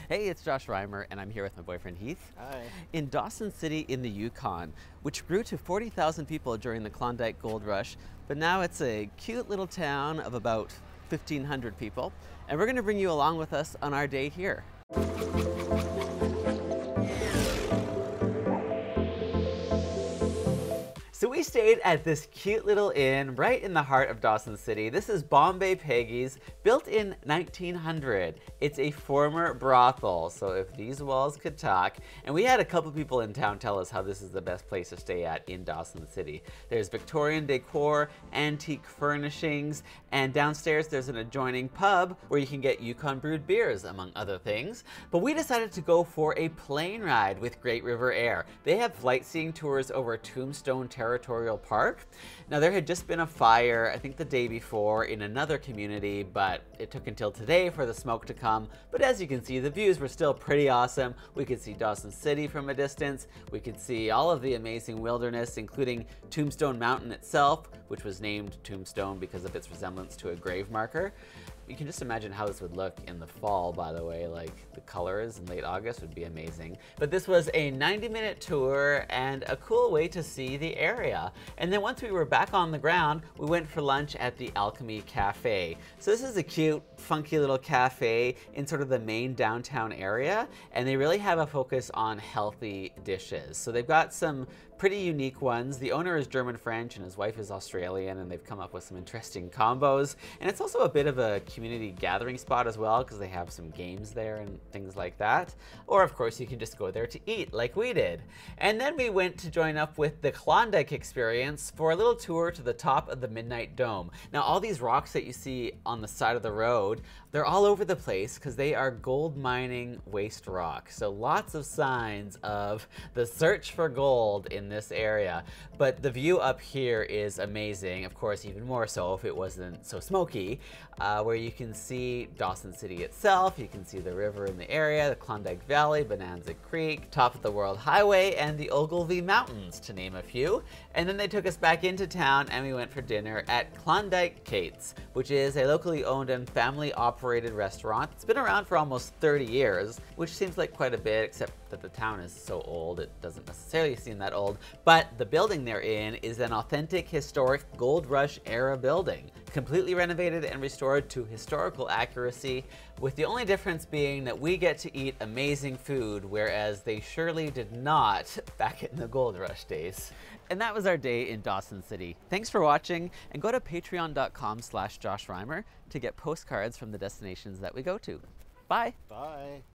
Hey, it's Josh Reimer, and I'm here with my boyfriend Heath. Hi. In Dawson City in the Yukon, which grew to 40,000 people during the Klondike Gold Rush, but now it's a cute little town of about 1,500 people, and we're going to bring you along with us on our day here. So we stayed at this cute little inn right in the heart of Dawson City. This is Bombay Peggys, built in 1900. It's a former brothel, so if these walls could talk. And we had a couple people in town tell us how this is the best place to stay at in Dawson City. There's Victorian decor, antique furnishings, and downstairs there's an adjoining pub where you can get Yukon brewed beers, among other things. But we decided to go for a plane ride with Great River Air. They have flight seeing tours over Tombstone Territorial Park. Now there had just been a fire, I think the day before, in another community, but it took until today for the smoke to come. But as you can see, the views were still pretty awesome. We could see Dawson City from a distance. We could see all of the amazing wilderness, including Tombstone Mountain itself, which was named Tombstone because of its resemblance to a grave marker. You can just imagine how this would look in the fall, by the way, like the colors in late August would be amazing. But this was a 90-minute tour and a cool way to see the area. And then once we were back on the ground, we went for lunch at the Alchemy Cafe. So this is a cute, funky little cafe in sort of the main downtown area, and they really have a focus on healthy dishes. So they've got some pretty unique ones. The owner is German-French and his wife is Australian, and they've come up with some interesting combos. And it's also a bit of a community gathering spot as well, because they have some games there and things like that. Or of course you can just go there to eat like we did. And then we went to join up with the Klondike Experience for a little tour to the top of the Midnight Dome. Now all these rocks that you see on the side of the road, they're all over the place because they are gold mining waste rock. So lots of signs of the search for gold in this area. But the view up here is amazing. Of course, even more so if it wasn't so smoky, where you can see Dawson City itself, you can see the river in the area, the Klondike Valley, Bonanza Creek, top of the World Highway, and the Ogilvy Mountains, to name a few. And then they took us back into town and we went for dinner at Klondike Kates, which is a locally owned and family operated restaurant. It's been around for almost 30 years, which seems like quite a bit, except that the town is so old, it doesn't necessarily seem that old. But the building they're in is an authentic historic Gold Rush era building, completely renovated and restored to historical accuracy, with the only difference being that we get to eat amazing food, whereas they surely did not back in the Gold Rush days. And that was our day in Dawson City. Thanks for watching, and go to patreon.com/JoshReimer to get postcards from the destinations that we go to. Bye. Bye.